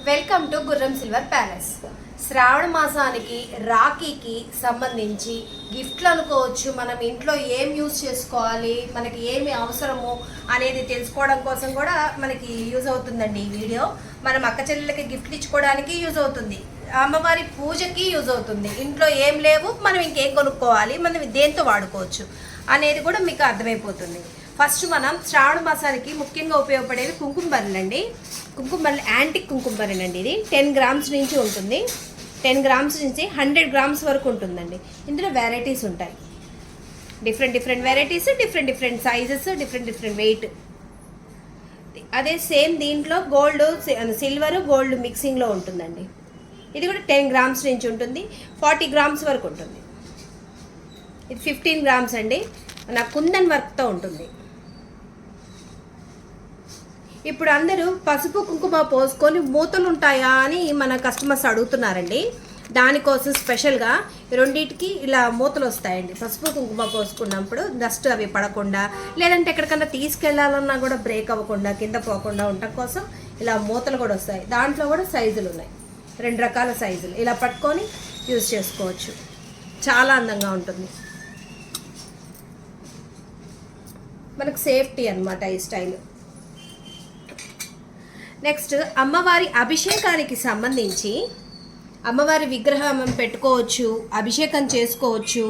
Welcome to గుర్రం silver palace. శ్రావణ మాసానికి రాఖీకి సంబంధించి గిఫ్ట్లు అనుకోవచ్చు. మనం ఇంట్లో ఏం యూజ్ చేసుకోవాలి, మనకి ఏమి అవసరము అనేది తెలుసుకోవడం కోసం కూడా మనకి యూజ్ అవుతుందండి ఈ వీడియో. మనం అక్క చెల్లెలకి గిఫ్ట్లు ఇచ్చుకోవడానికి యూజ్ అవుతుంది, అమ్మవారి పూజకి యూజ్ అవుతుంది. ఇంట్లో ఏం లేవు, మనం ఇంకేం కొనుక్కోవాలి, మనం దేంతో వాడుకోవచ్చు అనేది కూడా మీకు అర్థమైపోతుంది. ఫస్ట్ మనం శ్రావణ మాసానికి ముఖ్యంగా ఉపయోగపడేది కుంకుమ బర్రెలు అండి. కుంకుమ బర్రెలు యాంటిక్ కుంకుమ బర్రెలు అండి. ఇది 10 గ్రామ్స్ నుంచి ఉంటుంది, 10 గ్రామ్స్ నుంచి 100 గ్రామ్స్ వరకు ఉంటుందండి. ఇందులో వెరైటీస్ ఉంటాయి, different varieties, different sizes, different weight. అదే సేమ్ దీంట్లో గోల్డ్, సిల్వర్, గోల్డ్ మిక్సింగ్లో ఉంటుందండి. ఇది కూడా 10 గ్రామ్స్ నుంచి ఉంటుంది, 40 గ్రామ్స్ వరకు ఉంటుంది. ఇది 15 గ్రామ్స్ అండి, నా కుందన్ వర్క్తో ఉంటుంది. ఇప్పుడు అందరూ పసుపు కుంకుమ పోసుకొని మూతలు ఉంటాయా అని మన కస్టమర్స్ అడుగుతున్నారండి. దానికోసం స్పెషల్గా రెండింటికి ఇలా మూతలు వస్తాయండి. పసుపు కుంకుమ పోసుకున్నప్పుడు డస్ట్ అవి పడకుండా, లేదంటే ఎక్కడికన్నా తీసుకెళ్లాలన్నా కూడా బ్రేక్ అవ్వకుండా, కింద పోకుండా ఉండటం కోసం ఇలా మూతలు కూడా వస్తాయి. దాంట్లో కూడా సైజులు ఉన్నాయి, 2 రకాల సైజులు. ఇలా పట్టుకొని యూజ్ చేసుకోవచ్చు, చాలా అందంగా ఉంటుంది. మనకు సేఫ్టీ అన్నమాట ఈ స్టైల్. నెక్స్ట్ అమ్మవారి అభిషేకానికి సంబంధించి అమ్మవారి విగ్రహం పెట్టుకోవచ్చు, అభిషేకం చేసుకోవచ్చు.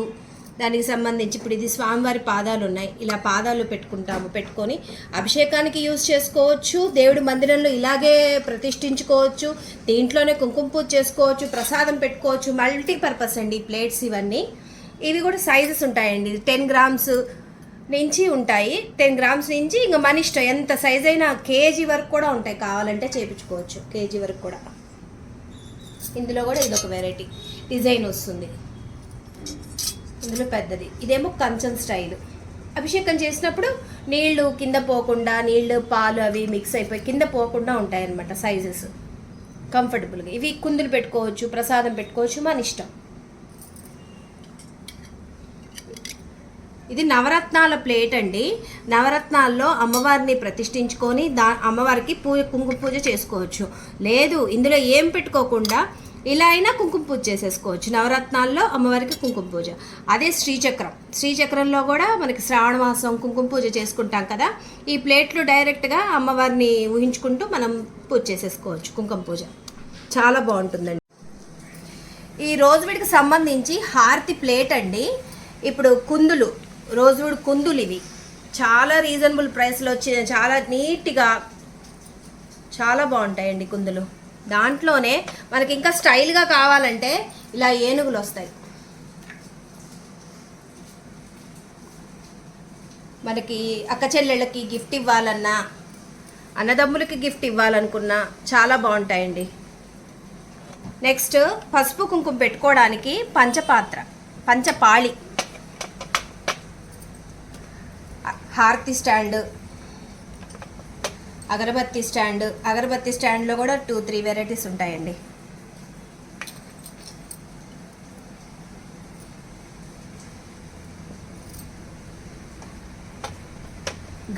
దానికి సంబంధించి ఇప్పుడు ఇది స్వామివారి పాదాలు ఉన్నాయి, ఇలా పాదాలు పెట్టుకొని అభిషేకానికి యూజ్ చేసుకోవచ్చు. దేవుడి మందిరంలో ఇలాగే ప్రతిష్ఠించుకోవచ్చు, దీంట్లోనే కుంకుమ పూజ చేసుకోవచ్చు, ప్రసాదం పెట్టుకోవచ్చు. మల్టీపర్పస్ అండి ప్లేట్స్ ఇవన్నీ. ఇవి కూడా సైజెస్ ఉంటాయండి, 10 గ్రామ్స్ నుంచి ఉంటాయి. 10 గ్రామ్స్ నుంచి ఇంకా మన ఇష్టం, ఎంత సైజ్ అయినా కేజీ వరకు కూడా ఉంటాయి, కావాలంటే చేయించుకోవచ్చు కేజీ వరకు కూడా. ఇందులో కూడా ఇదొక వెరైటీ డిజైన్ వస్తుంది, ఇందులో పెద్దది. ఇదేమో కంచం స్టైల్. అభిషేకం చేసినప్పుడు నీళ్లు కింద పోకుండా, నీళ్లు పాలు అవి మిక్స్ అయిపోయి కింద పోకుండా ఉంటాయన్నమాట సైజెస్ కంఫర్టబుల్గా. ఇవి కుందులు పెట్టుకోవచ్చు, ప్రసాదం పెట్టుకోవచ్చు, మన ఇష్టం. ఇది నవరత్నాల ప్లేట్ అండి. నవరత్నాల్లో అమ్మవారిని ప్రతిష్ఠించుకొని అమ్మవారికి కుంకుమ పూజ చేసుకోవచ్చు. లేదు ఇందులో ఏం పెట్టుకోకుండా ఇలా అయినా కుంకుమ పూజ చేసేసుకోవచ్చు. నవరత్నాల్లో అమ్మవారికి కుంకుమ పూజ. అదే శ్రీచక్రంలో కూడా మనకి శ్రావణ మాసం కుంకుమ పూజ చేసుకుంటాం కదా, ఈ ప్లేట్లు డైరెక్ట్గా అమ్మవారిని ఊహించుకుంటూ మనం పూజ చేసేసుకోవచ్చు, కుంకుమ పూజ. చాలా బాగుంటుందండి. ఈ రోజువిడికి సంబంధించి హారతి ప్లేట్ అండి. ఇప్పుడు కుందులు, రోజువుడ్ కుందులు, ఇవి చాలా రీజనబుల్ ప్రైస్లో వచ్చి చాలా నీట్గా చాలా బాగుంటాయండి కుందులు. దాంట్లోనే మనకి ఇంకా స్టైల్గా కావాలంటే ఇలా ఏనుగులు వస్తాయి. మనకి అక్క చెల్లెళ్ళకి గిఫ్ట్ ఇవ్వాలన్నా, అన్నదమ్ములకి గిఫ్ట్ ఇవ్వాలనుకున్నా చాలా బాగుంటాయండి. నెక్స్ట్ పసుపు కుంకుమ పెట్టుకోవడానికి పంచపాళి, హారతి స్టాండ్, అగరబత్తి స్టాండ్లో కూడా 2-3 వెరైటీస్ ఉంటాయండి.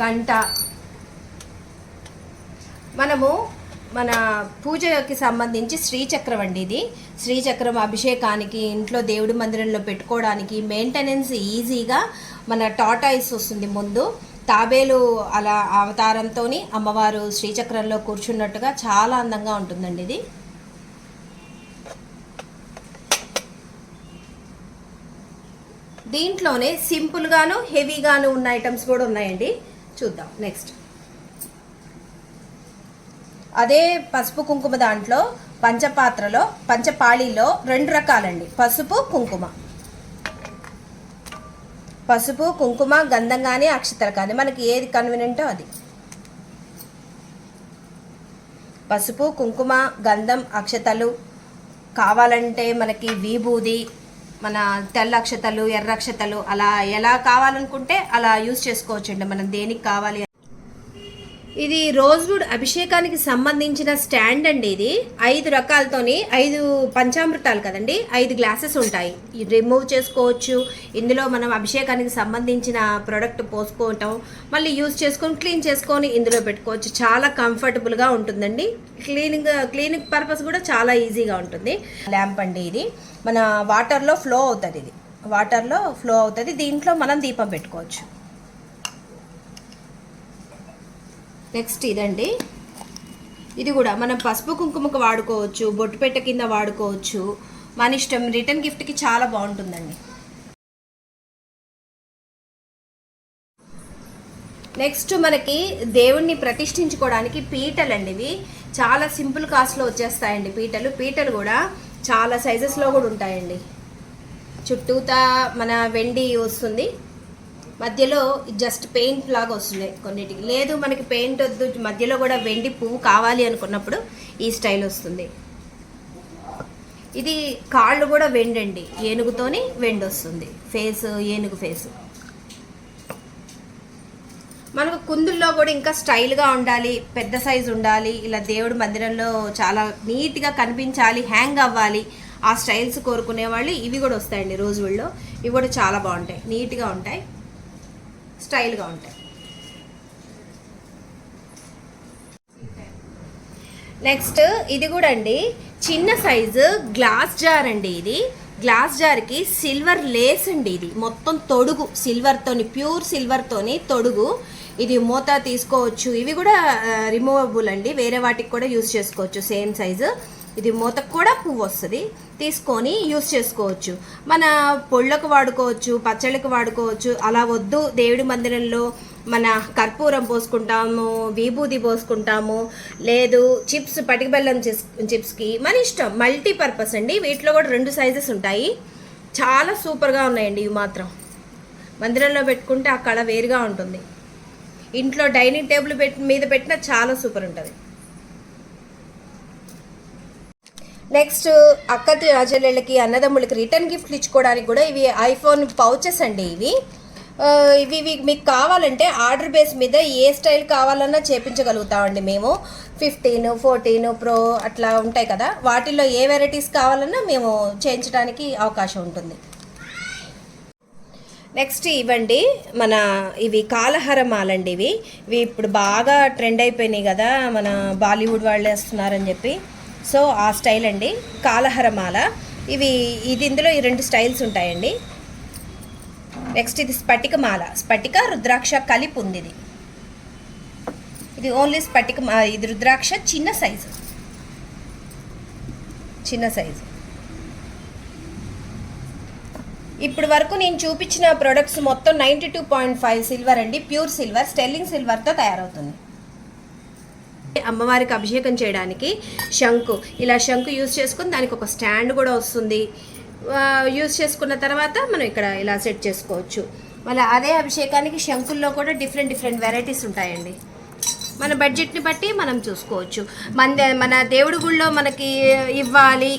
గంట. మనము మన పూజకి సంబంధించి శ్రీచక్రం అండి. ఇది శ్రీచక్రం అభిషేకానికి, ఇంట్లో దేవుడి మందిరంలో పెట్టుకోవడానికి, మెయింటెనెన్స్ ఈజీగా. మన టాటాయిస్ వస్తుంది ముందు, తాబేలు అలా అవతారంతో అమ్మవారు శ్రీచక్రంలో కూర్చున్నట్టుగా చాలా అందంగా ఉంటుందండి ఇది. దీంట్లోనే సింపుల్గాను హెవీగాను ఉన్న ఐటమ్స్ కూడా ఉన్నాయండి, చూద్దాం. నెక్స్ట్ అదే పసుపు కుంకుమ దాంట్లో పంచపాళిలో 2 రకాలండి. పసుపు కుంకుమ గంధం కానీ అక్షతలు కానీ మనకి ఏది కన్వీనియంటో అది. పసుపు కుంకుమ గంధం అక్షతలు కావాలంటే మనకి విభూది, మన తెల్ల అక్షతలు, ఎర్ర అక్షతలు, అలా ఎలా కావాలనుకుంటే అలా యూజ్ చేసుకోవచ్చండి. మనం దేనికి కావాలి. ఇది రోజ్వుడ్ అభిషేకానికి సంబంధించిన స్టాండ్ అండి. ఇది 5 రకాలతోని 5 పంచామృతాలు కదండి, 5 గ్లాసెస్ ఉంటాయి. రిమూవ్ చేసుకోవచ్చు. ఇందులో మనం అభిషేకానికి సంబంధించిన ప్రోడక్ట్ పోసుకోవటం, మళ్ళీ యూజ్ చేసుకొని క్లీన్ చేసుకొని ఇందులో పెట్టుకోవచ్చు. చాలా కంఫర్టబుల్గా ఉంటుందండి. క్లీనింగ్ పర్పస్ కూడా చాలా ఈజీగా ఉంటుంది. ల్యాంప్ అండి ఇది, మన వాటర్లో ఫ్లో అవుతుంది. ఇది వాటర్లో ఫ్లో అవుతుంది. దీంట్లో మనం దీపం పెట్టుకోవచ్చు. నెక్స్ట్ ఇదండి, ఇది కూడా మనం పసుపు కుంకుమకు వాడుకోవచ్చు, బొట్టు పెట్ట కింద వాడుకోవచ్చు, మన ఇష్టం. రిటర్న్ గిఫ్ట్కి చాలా బాగుంటుందండి. నెక్స్ట్ మనకి దేవుణ్ణి ప్రతిష్ఠించుకోవడానికి పీటలు అండి. ఇవి చాలా సింపుల్ కాస్ట్లో వచ్చేస్తాయండి. పీటలు కూడా చాలా సైజెస్లో కూడా ఉంటాయండి. చుట్టూతా మన వెండి వస్తుంది, మధ్యలో జస్ట్ పెయింట్ లాగా వస్తుంది కొన్నిటికి. లేదు మనకి పెయింట్ వద్దు, మధ్యలో కూడా వెండి పువ్వు కావాలి అనుకున్నప్పుడు ఈ స్టైల్ వస్తుంది. ఇది కాళ్ళు కూడా వెండండి, ఏనుగుతోని వెండి వస్తుంది. ఫేస్ ఏనుగు ఫేస్. మనకు కుందుల్లో కూడా ఇంకా స్టైల్గా ఉండాలి, పెద్ద సైజు ఉండాలి, ఇలా దేవుడి మందిరంలో చాలా నీట్గా కనిపించాలి, హ్యాంగ్ అవ్వాలి, ఆ స్టైల్స్ కోరుకునే వాళ్ళు ఇవి కూడా వస్తాయండి. రోజుల్లో ఇవి కూడా చాలా బాగుంటాయి, నీట్గా ఉంటాయి, స్టైల్గా ఉంటాయి. నెక్స్ట్ ఇది కూడా అండి, చిన్న సైజు గ్లాస్ జార్ అండి. ఇది గ్లాస్ జార్కి సిల్వర్ లేస్ అండి. ఇది మొత్తం తొడుగు, సిల్వర్తోని, ప్యూర్ సిల్వర్తోని తొడుగు. ఇది మూత తీసుకోవచ్చు. ఇవి కూడా రిమూవబుల్ అండి, వేరే వాటికి కూడా యూజ్ చేసుకోవచ్చు. Same size. ఇది మూతకు కూడా పువ్వు వస్తుంది, తీసుకొని యూస్ చేసుకోవచ్చు. మన పొళ్ళకు వాడుకోవచ్చు, పచ్చళ్ళకి వాడుకోవచ్చు. అలా వద్దు, దేవుడి మందిరంలో మన కర్పూరం పోసుకుంటాము, విభూది పోసుకుంటాము, లేదు చిప్స్, పటిక బెల్లం చిప్స్కి మన ఇష్టం. మల్టీపర్పస్ అండి. వీటిలో కూడా 2 సైజెస్ ఉంటాయి. చాలా సూపర్గా ఉన్నాయండి. ఇవి మాత్రం మందిరంలో పెట్టుకుంటే ఆ కళ వేరుగా ఉంటుంది. ఇంట్లో డైనింగ్ టేబుల్ మీద పెట్టినా చాలా సూపర్ ఉంటుంది. నెక్స్ట్ అక్క చెల్లెళ్ళకి, అన్నదమ్ములకి రిటర్న్ గిఫ్ట్లు ఇచ్చుకోవడానికి కూడా ఇవి ఐఫోన్ పౌచెస్ అండి. ఇవి మీకు కావాలంటే ఆర్డర్ బేస్ మీద ఏ స్టైల్ కావాలన్నా చేపించగలుగుతామండి మేము. 15, 14 ప్రో అట్లా ఉంటాయి కదా, వాటిల్లో ఏ వెరైటీస్ కావాలన్నా మేము చేయించడానికి అవకాశం ఉంటుంది. నెక్స్ట్ ఇవ్వండి, ఇవి కాలహారమాలండి. ఇవి ఇప్పుడు బాగా ట్రెండ్ అయిపోయినాయి కదా, మన బాలీవుడ్ వాళ్ళు వేస్తున్నారని చెప్పి. సో ఆ స్టైల్ అండి, కాలహరమాల. ఇది ఇందులో ఈ 2 స్టైల్స్ ఉంటాయండి. నెక్స్ట్ ఇది స్ఫటికమాల, స్ఫటిక రుద్రాక్ష కలిపి ఉంది. ఇది ఓన్లీ స్ఫటిక, ఇది రుద్రాక్ష చిన్న సైజు. ఇప్పుడు వరకు నేను చూపించిన ప్రొడక్ట్స్ మొత్తం 92.5 సిల్వర్ అండి, ప్యూర్ సిల్వర్, స్టెర్లింగ్ సిల్వర్తో తయారవుతుంది. అమ్మవారికి అభిషేకం చేయడానికి శంకు, ఇలా శంకు యూజ్ చేసుకుని దానికి ఒక స్టాండ్ కూడా వస్తుంది. యూజ్ చేసుకున్న తర్వాత మనం ఇక్కడ ఇలా సెట్ చేసుకోవచ్చు. మళ్ళీ అదే అభిషేకానికి శంకుల్లో కూడా డిఫరెంట్ వెరైటీస్ ఉంటాయండి. మన బడ్జెట్ని బట్టి మనం చూసుకోవచ్చు. మన దేవుడి గుళ్ళో మనకి ఇవ్వాలి,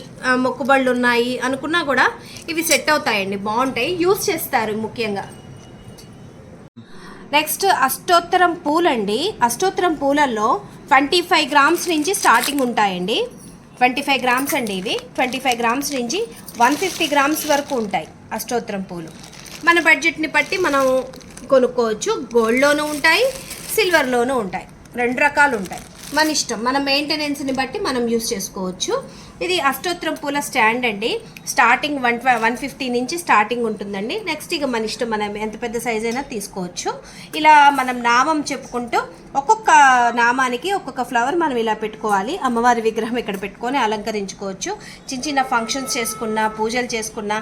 మొక్కుబళ్ళు ఉన్నాయి అనుకున్నా కూడా ఇవి సెట్ అవుతాయండి, బాగుంటాయి, యూజ్ చేస్తారు ముఖ్యంగా. నెక్స్ట్ అష్టోత్తరం పూలండి. అష్టోత్తరం పూలల్లో 25 గ్రామ్స్ నుంచి స్టార్టింగ్ ఉంటాయండి. 25 గ్రామ్స్ అండి. ఇవి 25 గ్రామ్స్ నుంచి 150 గ్రామ్స్ వరకు ఉంటాయి అష్టోత్తరం పూలు. మన బడ్జెట్ని బట్టి మనం కొనుక్కోవచ్చు. గోల్డ్లోనూ ఉంటాయి, సిల్వర్లోనూ ఉంటాయి, 2 రకాలు ఉంటాయి. మన ఇష్టం, మన మెయింటెనెన్స్ని బట్టి మనం యూస్ చేసుకోవచ్చు. ఇది అష్టోత్తరం పూల స్టాండ్ అండి. స్టార్టింగ్ 150 నుంచి స్టార్టింగ్ ఉంటుందండి. నెక్స్ట్ ఇక మన ఇష్టం, మనం ఎంత పెద్ద సైజ్ అయినా తీసుకోవచ్చు. ఇలా మనం నామం చెప్పుకుంటూ ఒక్కొక్క నామానికి ఒక్కొక్క ఫ్లవర్ మనం ఇలా పెట్టుకోవాలి. అమ్మవారి విగ్రహం ఇక్కడ పెట్టుకొని అలంకరించుకోవచ్చు. చిన్న ఫంక్షన్స్ చేసుకున్నా, పూజలు చేసుకున్నా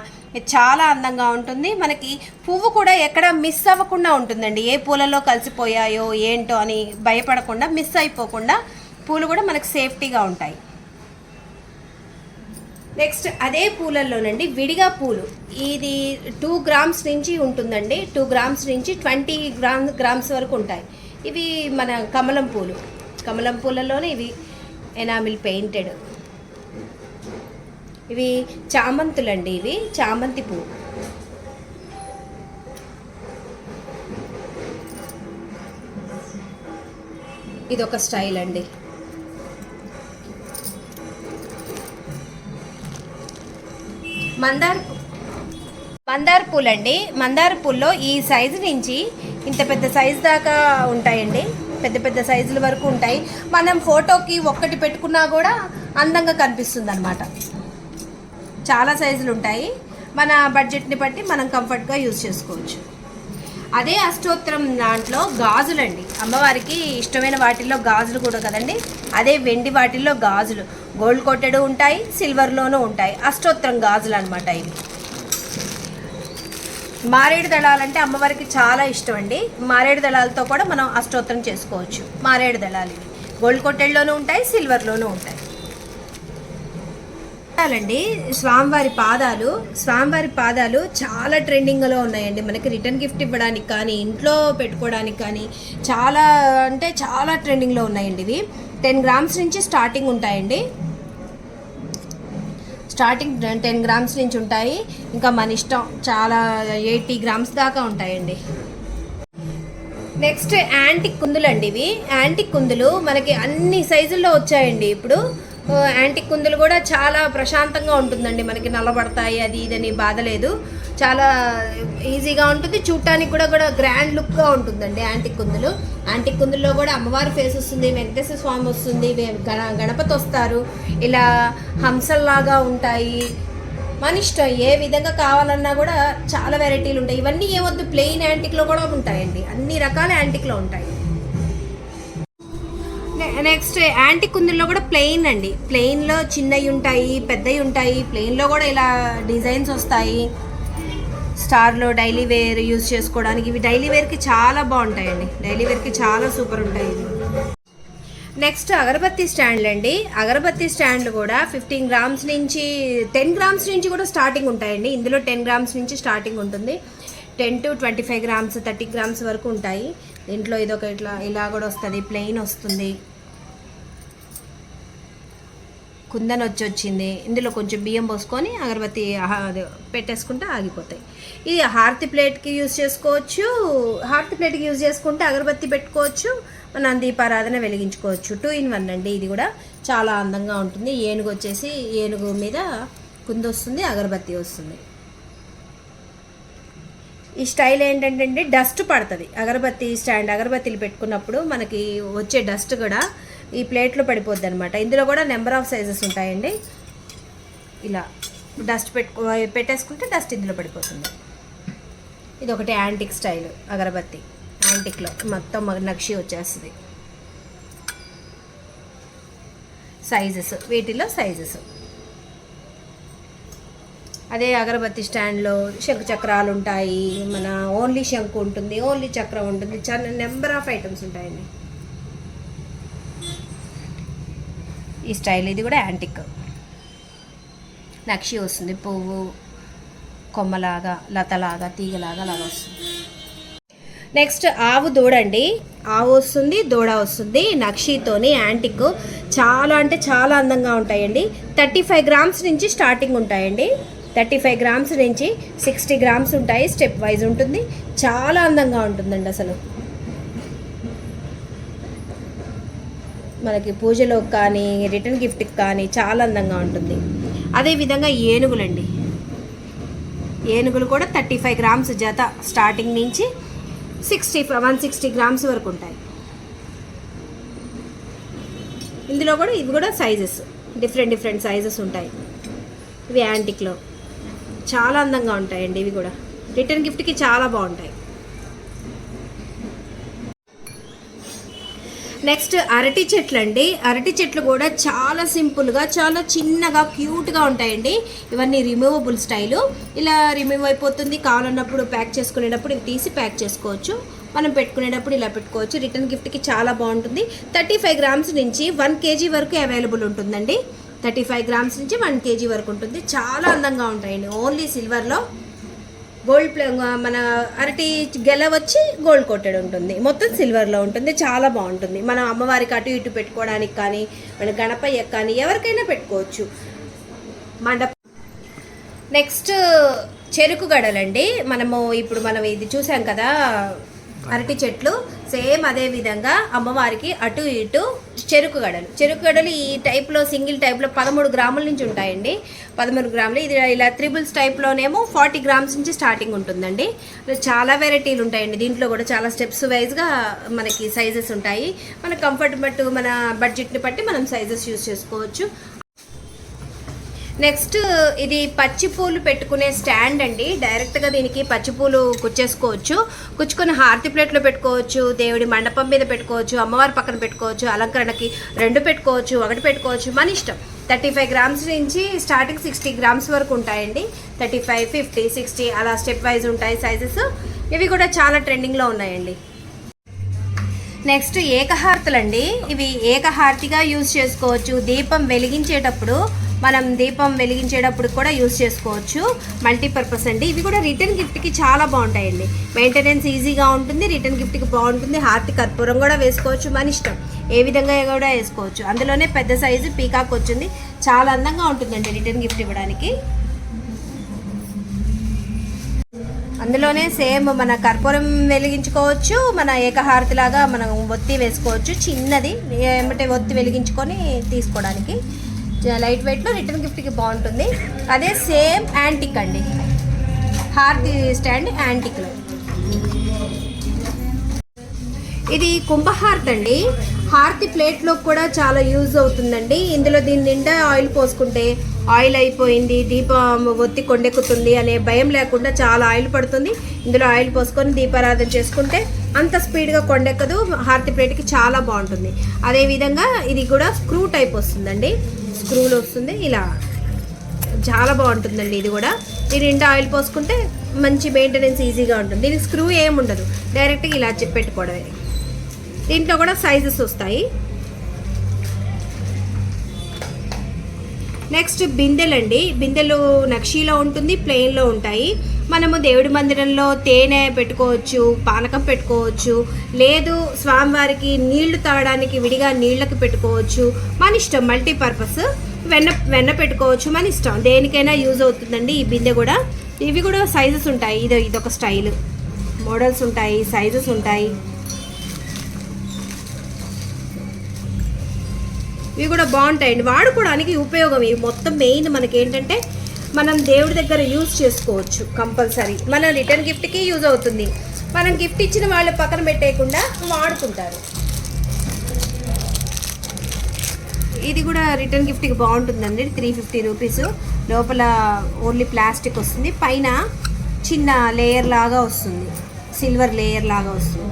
చాలా అందంగా ఉంటుంది. మనకి పువ్వు కూడా ఎక్కడ మిస్ అవ్వకుండా ఉంటుందండి. ఏ పూలలో కలిసిపోయాయో ఏంటో అని భయపడకుండా, మిస్ అయిపోకుండా పూలు కూడా మనకు సేఫ్టీగా ఉంటాయి. నెక్స్ట్ అదే పూలల్లోనండి విడిగా పూలు. ఇది 2 గ్రామ్స్ నుంచి ఉంటుందండి. 2 గ్రామ్స్ నుంచి 20 గ్రామ్స్ వరకు ఉంటాయి. ఇవి మన కమలం పూలు. కమలం పూలలోనే ఇవి ఎనామిల్ పెయింటెడ్. ఇవి చామంతులండి. ఇవి చామంతి పువ్వు. ఇది ఒక స్టైల్ అండి. మందార పూలు అండి. మందార పూల్లో ఈ సైజు నుంచి ఇంత పెద్ద సైజు దాకా ఉంటాయండి. పెద్ద పెద్ద సైజుల వరకు ఉంటాయి. మనం ఫోటోకి ఒక్కటి పెట్టుకున్నా కూడా అందంగా కనిపిస్తుంది అనమాట. చాలా సైజులు ఉంటాయి. మన బడ్జెట్ని బట్టి మనం కంఫర్ట్గా యూజ్ చేసుకోవచ్చు. అదే అష్టోత్తరం దాంట్లో గాజులండి. అమ్మవారికి ఇష్టమైన వాటిల్లో గాజులు కూడా కదండి. అదే వెండి వాటిల్లో గాజులు గోల్డ్ కోటెడ్ ఉంటాయి, సిల్వర్లోనూ ఉంటాయి. అష్టోత్తరం గాజులు అనమాట ఇవి. మారేడు దళాలంటే అమ్మవారికి చాలా ఇష్టం అండి. మారేడు దళాలతో కూడా మనం అష్టోత్తరం చేసుకోవచ్చు. మారేడు దళాలు ఇవి గోల్డ్ కోటెడ్లోనూ ఉంటాయి, సిల్వర్లోనూ ఉంటాయి. అండి స్వామివారి పాదాలు చాలా ట్రెండింగ్లో ఉన్నాయండి. మనకి రిటర్న్ గిఫ్ట్ ఇవ్వడానికి కానీ ఇంట్లో పెట్టుకోవడానికి కానీ చాలా అంటే చాలా ట్రెండింగ్లో ఉన్నాయండి. ఇవి 10 గ్రామ్స్ నుంచి స్టార్టింగ్ ఉంటాయండి. 10 గ్రామ్స్ నుంచి ఉంటాయి. ఇంకా మన ఇష్టం, చాలా 80 గ్రామ్స్ దాకా ఉంటాయండి. నెక్స్ట్ యాంటిక్ కుందులు అండి. ఇవి యాంటిక్ కుందులు మనకి అన్ని సైజుల్లో వచ్చాయండి. ఇప్పుడు యాంటిక్ కుందులు కూడా చాలా ప్రశాంతంగా ఉంటుందండి. మనకి నల్లబడతాయి అది ఇదని బాధ లేదు. చాలా ఈజీగా ఉంటుంది. చూడటానికి కూడా గ్రాండ్ లుక్గా ఉంటుందండి యాంటిక్ కుందులు. యాంటిక్ కుందుల్లో కూడా అమ్మవారి ఫేస్ వస్తుంది, వెంకటేశ్వర స్వామి వస్తుంది, గణపతి వస్తారు. ఇలా హంసల్లాగా ఉంటాయి. మన ఇష్టం, ఏ విధంగా కావాలన్నా కూడా చాలా వెరైటీలు ఉంటాయి. ఇవన్నీ ఏమొద్దు, ప్లెయిన్ యాంటిక్లో కూడా ఉంటాయండి. అన్ని రకాల యాంటిక్లో ఉంటాయి. నెక్స్ట్ యాంటిక్ కుందుల్లో కూడా ప్లెయిన్ అండి. ప్లెయిన్లో చిన్నవి ఉంటాయి, పెద్దవి ఉంటాయి. ప్లెయిన్లో కూడా ఇలా డిజైన్స్ వస్తాయి. స్టార్లో డైలీ వేర్ యూజ్ చేసుకోవడానికి ఇవి డైలీ వేర్కి చాలా బాగుంటాయండి. డైలీ వేర్కి చాలా సూపర్ ఉంటాయి ఇవి. నెక్స్ట్ అగరబత్తి స్టాండ్లు అండి. అగరబత్తి స్టాండ్లు కూడా 15 గ్రామ్స్ నుంచి 10 గ్రామ్స్ నుంచి కూడా స్టార్టింగ్ ఉంటాయండి. ఇందులో 10 గ్రామ్స్ నుంచి స్టార్టింగ్ ఉంటుంది. 10 to 25 గ్రామ్స్ 30 గ్రామ్స్ వరకు ఉంటాయి. దీంట్లో ఇదొక ఇలా కూడా వస్తుంది. ప్లెయిన్ వస్తుంది. కుందన్ వచ్చింది. ఇందులో కొంచెం బియ్యం పోసుకొని అగరబత్తి పెట్టేసుకుంటే ఆగిపోతాయి. ఇది హారతి ప్లేట్కి యూజ్ చేసుకోవచ్చు. హారతి ప్లేట్కి యూజ్ చేసుకుంటే అగరబత్తి పెట్టుకోవచ్చు, మనం దీపారాధన వెలిగించుకోవచ్చు. 2 in 1 అండి. ఇది కూడా చాలా అందంగా ఉంటుంది. ఏనుగు మీద కుంద వస్తుంది, అగరబత్తి వస్తుంది. ఈ స్టైల్ ఏంటంటే డస్ట్ పడుతుంది. అగరబత్తి స్టాండ్ అగరబత్తిలు పెట్టుకున్నప్పుడు మనకి వచ్చే డస్ట్ కూడా ఈ ప్లేట్లో పడిపోద్ది అనమాట. ఇందులో కూడా నెంబర్ ఆఫ్ సైజెస్ ఉంటాయండి. ఇలా డస్ట్ పెట్టేసుకుంటే డస్ట్ ఇందులో పడిపోతుంది. ఇది ఒకటి యాంటిక్ స్టైల్ అగరబత్తి. యాంటిక్లో మొత్తం నక్షి వచ్చేస్తుంది. సైజెస్, వీటిలో సైజెస్. అదే అగరబత్తి స్టాండ్లో శంకు చక్రాలు ఉంటాయి. మన ఓన్లీ శంకు ఉంటుంది, ఓన్లీ చక్రం ఉంటుంది. చాలా నెంబర్ ఆఫ్ ఐటమ్స్ ఉంటాయండి. ఈ స్టైల్ ఇది కూడా యాంటిక్. నక్షి వస్తుంది, పువ్వు కొమ్మలాగా, లతలాగా, తీగలాగా అలాగా వస్తుంది. నెక్స్ట్ ఆవు దూడ అండి. ఆవు వస్తుంది, దూడ వస్తుంది. నక్షితోని యాంటిక్ చాలా అంటే చాలా అందంగా ఉంటాయండి. 35 గ్రామ్స్ నుంచి స్టార్టింగ్ ఉంటాయండి. 35 గ్రామ్స్ నుంచి 60 గ్రామ్స్ ఉంటాయి. స్టెప్ వైజ్ ఉంటుంది. చాలా అందంగా ఉంటుందండి. అసలు మనకి పూజలోకి కానీ రిటర్న్ గిఫ్ట్కి కానీ చాలా అందంగా ఉంటుంది. అదేవిధంగా ఏనుగులండి. ఏనుగులు కూడా 35 గ్రామ్స్ జత స్టార్టింగ్ నుంచి 160 గ్రామ్స్ వరకు ఉంటాయి. ఇందులో కూడా ఇవి కూడా సైజెస్ డిఫరెంట్ సైజెస్ ఉంటాయి. ఇవి యాంటిక్లో చాలా అందంగా ఉంటాయండి. ఇవి కూడా రిటర్న్ గిఫ్ట్కి చాలా బాగుంటాయి. నెక్స్ట్ అరటి చెట్లు అండి. అరటి చెట్లు కూడా చాలా సింపుల్గా, చాలా చిన్నగా, క్యూట్గా ఉంటాయండి. ఇవన్నీ రిమూవబుల్ స్టైలు. ఇలా రిమూవ్ అయిపోతుంది. కావాలన్నప్పుడు ప్యాక్ చేసుకునేటప్పుడు ఇవి తీసి ప్యాక్ చేసుకోవచ్చు. మనం పెట్టుకునేటప్పుడు ఇలా పెట్టుకోవచ్చు. రిటర్న్ గిఫ్ట్కి చాలా బాగుంటుంది. 35 గ్రామ్స్ నుంచి 1 kg వరకు అవైలబుల్ ఉంటుందండి. 35 గ్రామ్స్ నుంచి 1 kg వరకు ఉంటుంది. చాలా అందంగా ఉంటాయండి. ఓన్లీ సిల్వర్లో గోల్డ్ మన అరటి గెల వచ్చి గోల్డ్ కోటెడ్ ఉంటుంది. మొత్తం సిల్వర్లో ఉంటుంది. చాలా బాగుంటుంది. మనం అమ్మవారికి అటు ఇటు పెట్టుకోవడానికి కానీ, మన గణపయ్యకి కానీ ఎవరికైనా పెట్టుకోవచ్చు. నెక్స్ట్ చెరుకు గడలండి. మనం ఇది చూసాం కదా, అరటి చెట్లు సేమ్ అదే విధంగా అమ్మవారికి అటు ఇటు చెరుకు గడలు ఈ టైప్లో సింగిల్ టైప్లో 13 గ్రాముల నుంచి ఉంటాయండి. 13 గ్రాములు. ఇది ఇలా త్రిబుల్స్ టైప్లోనేమో 40 గ్రామ్స్ నుంచి స్టార్టింగ్ ఉంటుందండి. చాలా వెరైటీలు ఉంటాయండి దీంట్లో కూడా. చాలా స్టెప్స్ వైజ్గా మనకి సైజెస్ ఉంటాయి. మన కంఫర్ట్ బట్టి మన బడ్జెట్ని బట్టి మనం సైజెస్ యూజ్ చేసుకోవచ్చు. నెక్స్ట్ ఇది పచ్చి పూలు పెట్టుకునే స్టాండ్ అండి. డైరెక్ట్గా దీనికి పచ్చి పూలు కుచ్చేసుకోవచ్చు. కుచ్చుకొని హారతి ప్లేట్లో పెట్టుకోవచ్చు, దేవుడి మండపం మీద పెట్టుకోవచ్చు, అమ్మవారి పక్కన పెట్టుకోవచ్చు, అలంకరణకి 2 పెట్టుకోవచ్చు, 1 పెట్టుకోవచ్చు, మన ఇష్టం. 35 గ్రామ్స్ నుంచి స్టార్టింగ్ 60 గ్రామ్స్ వరకు ఉంటాయండి. 35, 50, 60 అలా స్టెప్ వైజ్ ఉంటాయి సైజెస్. ఇవి కూడా చాలా ట్రెండింగ్లో ఉన్నాయండి. నెక్స్ట్ ఏకహారతులండి. ఇవి ఏకహారతిగా యూజ్ చేసుకోవచ్చు. దీపం వెలిగించేటప్పుడు కూడా యూజ్ చేసుకోవచ్చు. మల్టీపర్పస్ అండి. ఇవి కూడా రిటర్న్ గిఫ్ట్కి చాలా బాగుంటాయండి. మెయింటెనెన్స్ ఈజీగా ఉంటుంది, రిటర్న్ గిఫ్ట్కి బాగుంటుంది. హారతి కర్పూరం కూడా వేసుకోవచ్చు, మన ఇష్టం. ఏ విధంగా కూడా వేసుకోవచ్చు. అందులోనే పెద్ద సైజు పీకాక్ వచ్చింది. చాలా అందంగా ఉంటుందండి రిటర్న్ గిఫ్ట్ ఇవ్వడానికి. అందులోనే సేమ్ మన కర్పూరం వెలిగించుకోవచ్చు, మన ఏకహారతి లాగా మనం ఒత్తి వేసుకోవచ్చు. చిన్నది ఏమంటే ఒత్తి వెలిగించుకొని తీసుకోవడానికి లైట్ వెయిట్లో రిటర్న్ గిఫ్ట్కి బాగుంటుంది. అదే సేమ్ యాంటిక్ అండి, హారతి స్టాండ్ యాంటిక్లో. ఇది కుంభహారతి అండి. హారతి ప్లేట్లో కూడా చాలా యూజ్ అవుతుందండి. దీని నిండా ఆయిల్ పోసుకుంటే ఆయిల్ అయిపోయింది, దీపం ఒత్తి కొండెక్కుతుంది అనే భయం లేకుండా చాలా ఆయిల్ పడుతుంది. ఇందులో ఆయిల్ పోసుకొని దీపారాధన చేసుకుంటే అంత స్పీడ్గా కొండెక్కదు. హారతి ప్లేట్కి చాలా బాగుంటుంది. అదేవిధంగా ఇది కూడా స్క్రూ టైప్ వస్తుందండి, స్క్రూలు వస్తుంది. ఇలా చాలా బాగుంటుందండి. ఇది కూడా దీని నిండా ఆయిల్ పోసుకుంటే మంచి మెయింటెనెన్స్ ఈజీగా ఉంటుంది. దీనికి స్క్రూ ఏముండదు, డైరెక్ట్గా ఇలా పెట్టుకోవడమే. దీంట్లో కూడా సైజెస్ వస్తాయి. నెక్స్ట్ బిందెలండి. బిందెలు నక్షీలో ఉంటుంది, ప్లెయిన్లో ఉంటాయి. మనము దేవుడి మందిరంలో తేనె పెట్టుకోవచ్చు, పానకం పెట్టుకోవచ్చు, లేదు స్వామివారికి నీళ్లు తాగడానికి విడిగా నీళ్ళకి పెట్టుకోవచ్చు, మన ఇష్టం. మల్టీపర్పస్ వెన్న పెట్టుకోవచ్చు, మన ఇష్టం. దేనికైనా యూజ్ అవుతుందండి ఈ బిందె కూడా. ఇవి కూడా సైజెస్ ఉంటాయి. ఇదొక స్టైల్, మోడల్స్ ఉంటాయి, సైజెస్ ఉంటాయి. ఇవి కూడా బాగుంటాయండి, వాడుకోవడానికి ఉపయోగం. ఇవి మొత్తం మెయిన్ మనకి ఏంటంటే మనం దేవుడి దగ్గర యూజ్ చేసుకోవచ్చు కంపల్సరీ. మన రిటర్న్ గిఫ్ట్కి యూజ్ అవుతుంది. మనం గిఫ్ట్ ఇచ్చిన వాళ్ళు పక్కన పెట్టేయకుండా వాడుకుంటారు. ఇది కూడా రిటర్న్ గిఫ్ట్కి బాగుంటుందండి. 350 రూపీస్. లోపల ఓన్లీ ప్లాస్టిక్ వస్తుంది, పైన చిన్న లేయర్ లాగా వస్తుంది, సిల్వర్ లేయర్ లాగా వస్తుంది.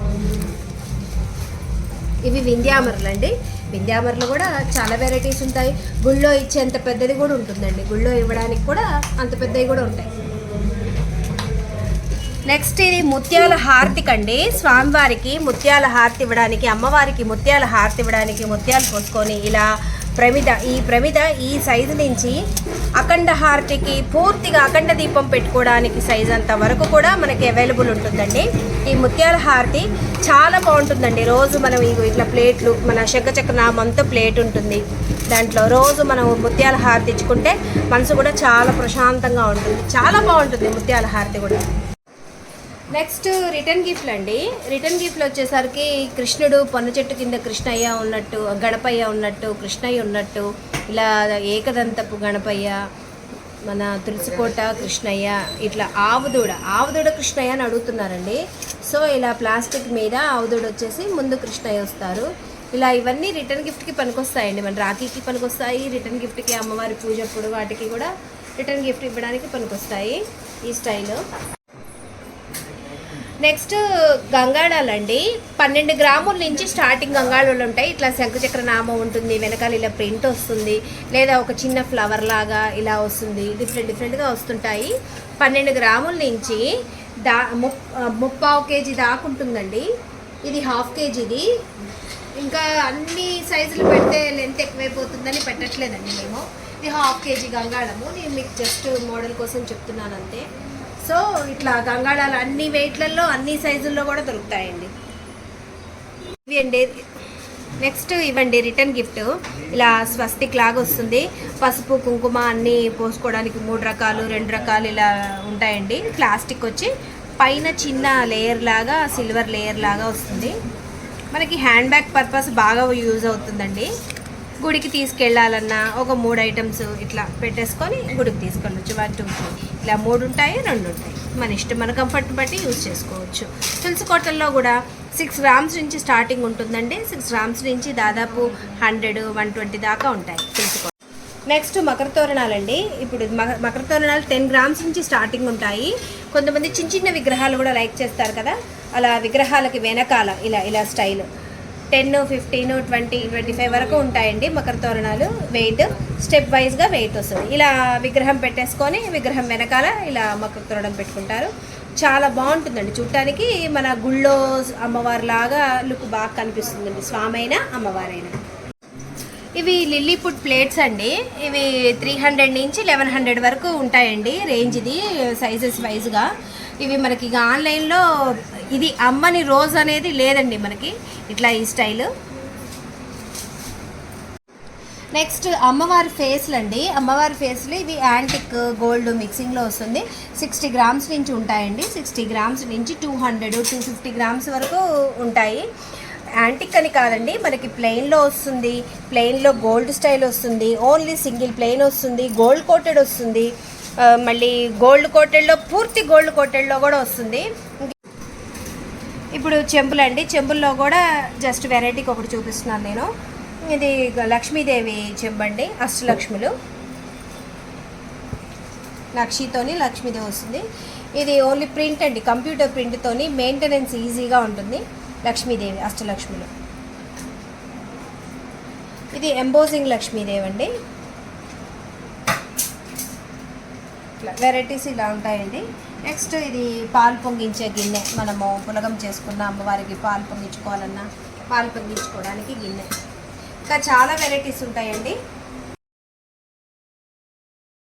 ఇవి వింధ్యామరలు అండి. వింధ్యామరలు కూడా చాలా వెరైటీస్ ఉంటాయి. గుళ్ళో ఇచ్చేంత పెద్దది కూడా ఉంటుందండి, గుళ్ళో ఇవ్వడానికి కూడా అంత పెద్దవి కూడా ఉంటాయి. నెక్స్ట్ ఇది ముత్యాల హారతికి అండి. స్వామివారికి ముత్యాల హారతి ఇవ్వడానికి, అమ్మవారికి ముత్యాల హారతి ఇవ్వడానికి ముత్యాలు పోసుకొని ఇలా ప్రమిద ఈ సైజు నుంచి అఖండ హారతికి పూర్తిగా అఖండ దీపం పెట్టుకోవడానికి సైజ్ అంత వరకు కూడా మనకి అవైలబుల్ ఉంటుందండి. ఈ ముత్యాల హారతి చాలా బాగుంటుందండి. రోజు మనం ఇట్లా ప్లేట్లు, మన శంఖచక్రనామంతో ప్లేట్ ఉంటుంది, దాంట్లో రోజు మనం ముత్యాల హారతి ఇచ్చుకుంటే మనసు కూడా చాలా ప్రశాంతంగా ఉంటుంది. చాలా బాగుంటుంది ముత్యాల హారతి కూడా. నెక్స్ట్ రిటర్న్ గిఫ్ట్లు అండి. రిటర్న్ గిఫ్ట్లు వచ్చేసరికి కృష్ణుడు పొన్న చెట్టు కింద కృష్ణయ్య ఉన్నట్టు, గణపయ్య ఉన్నట్టు, కృష్ణయ్య ఉన్నట్టు, ఇలా ఏకదంతపు గణపయ్య, మన తులసికోట కృష్ణయ్య, ఇట్లా ఆవుదూడ కృష్ణయ్య అని అడుగుతున్నారండి. సో ఇలా ప్లాస్టిక్ మీద ఆవుదూడ వచ్చేసి ముందు కృష్ణయ్య వస్తారు. ఇలా ఇవన్నీ రిటర్న్ గిఫ్ట్కి పనికొస్తాయండి. మన రాఖీకి పనికొస్తాయి, రిటర్న్ గిఫ్ట్కి అమ్మవారి పూజప్పుడు వాటికి కూడా రిటర్న్ గిఫ్ట్ ఇవ్వడానికి పనికొస్తాయి ఈ స్టైల్. నెక్స్ట్ గంగాళాలండి. 12 గ్రాముల నుంచి స్టార్టింగ్ గంగాళాలు ఉంటాయి. ఇట్లా శంఖచక్ర నామం ఉంటుంది, వెనకాల ఇలా ప్రింట్ వస్తుంది, లేదా ఒక చిన్న ఫ్లవర్ లాగా ఇలా వస్తుంది. డిఫరెంట్గా వస్తుంటాయి. 12 గ్రాముల నుంచి 3/4 కేజీ దాకా ఉంటుందండి. ఇది 1/2 కేజీది. ఇంకా అన్ని సైజులు పెడితే లెంత్ ఎక్కువైపోతుందని పెట్టట్లేదండి మేము. ఇది 1/2 కేజీ గంగాళము. నేను మీకు జస్ట్ మోడల్ కోసం చెప్తున్నాను అంతే. సో ఇట్లా గంగాళాలు అన్ని వెయిట్లలో అన్ని సైజుల్లో కూడా దొరుకుతాయండి. ఇవి అండి. నెక్స్ట్ ఇవ్వండి రిటర్న్ గిఫ్ట్. ఇలా స్వస్తిక్ లాగా వస్తుంది. పసుపు కుంకుమ అన్నీ పోసుకోవడానికి 3 రకాలు 2 రకాలు ఇలా ఉంటాయండి. ప్లాస్టిక్ వచ్చి పైన చిన్న లేయర్ లాగా సిల్వర్ లేయర్ లాగా వస్తుంది. మనకి హ్యాండ్ బ్యాగ్ పర్పస్ బాగా యూజ్ అవుతుందండి. గుడికి తీసుకెళ్ళాలన్నా ఒక 3 ఐటమ్స్ ఇట్లా పెట్టేసుకొని గుడికి తీసుకెళ్ళచ్చు. 1 2 3 ఇలా 3 ఉంటాయి, 2 ఉంటాయి. మన ఇష్టం, మన కంఫర్ట్ని బట్టి యూజ్ చేసుకోవచ్చు. తులసి కోటల్లో కూడా 6 గ్రామ్స్ నుంచి స్టార్టింగ్ ఉంటుందండి. 6 గ్రామ్స్ నుంచి దాదాపు 100 120 దాకా ఉంటాయి తులసి కోట. నెక్స్ట్ మకర తోరణాలండి. ఇప్పుడు మకర తోరణాలు 10 గ్రామ్స్ నుంచి స్టార్టింగ్ ఉంటాయి. కొంతమంది చిన్న చిన్న విగ్రహాలు కూడా లైక్ చేస్తారు కదా, అలా విగ్రహాలకి వెనకాల ఇలా ఇలా స్టైల్ 10 15 20 25 వరకు ఉంటాయండి మకర తోరణాలు. వెయిట్ స్టెప్ వైజ్గా వెయిట్ వస్తుంది. ఇలా విగ్రహం పెట్టేసుకొని విగ్రహం వెనకాల ఇలా మకర తోరణం పెట్టుకుంటారు. చాలా బాగుంటుందండి చూడటానికి. మన గుళ్ళో అమ్మవారి లాగా లుక్ బాగా కనిపిస్తుందండి, స్వామి అయినా అమ్మవారైనా. ఇవి లిల్లీపుట్ ప్లేట్స్ అండి. ఇవి 300 నుంచి 1100 వరకు ఉంటాయండి రేంజ్. ఇది సైజెస్ వైజ్గా. ఇవి మనకి ఇక ఆన్లైన్లో ఇది అమ్మని రోజ్ అనేది లేదండి మనకి, ఇట్లా ఈ స్టైల్. నెక్స్ట్ అమ్మవారి ఫేస్లు అండి. అమ్మవారి ఫేస్లు ఇవి యాంటిక్ గోల్డ్ మిక్సింగ్లో వస్తుంది. 60 గ్రామ్స్ నుంచి ఉంటాయండి. 60 గ్రామ్స్ నుంచి 200 250 గ్రామ్స్ వరకు ఉంటాయి. యాంటిక్ అని కాదండి, మనకి ప్లెయిన్లో వస్తుంది, ప్లెయిన్లో గోల్డ్ స్టైల్ వస్తుంది, ఓన్లీ సింగిల్ ప్లెయిన్ వస్తుంది, గోల్డ్ కోటెడ్ వస్తుంది, మళ్ళీ గోల్డ్ కోటెడ్లో పూర్తి గోల్డ్ కోటెడ్లో కూడా వస్తుంది. ఇప్పుడు చెంబులు అండి. చెంబుల్లో కూడా జస్ట్ వెరైటీకి ఒకటి చూపిస్తున్నాను నేను. ఇది లక్ష్మీదేవి చెంబండి, అష్టలక్ష్ములు. నక్షితోని లక్ష్మీదేవి వస్తుంది. ఇది ఓన్లీ ప్రింట్ అండి, కంప్యూటర్ ప్రింట్తోని మెయింటెనెన్స్ ఈజీగా ఉంటుంది. లక్ష్మీదేవి అష్టలక్ష్ములు. ఇది ఎంబోజింగ్ లక్ష్మీదేవి అండి. ఇట్లా వెరైటీస్ ఇలా ఉంటాయండి. నెక్స్ట్ ఇది పాలు పొంగించే గిన్నె. మనము పులగం చేసుకున్న అమ్మవారికి పాలు పొంగించుకోవాలన్నా పాలు పొంగించుకోవడానికి గిన్నె. ఇంకా చాలా వెరైటీస్ ఉంటాయండి.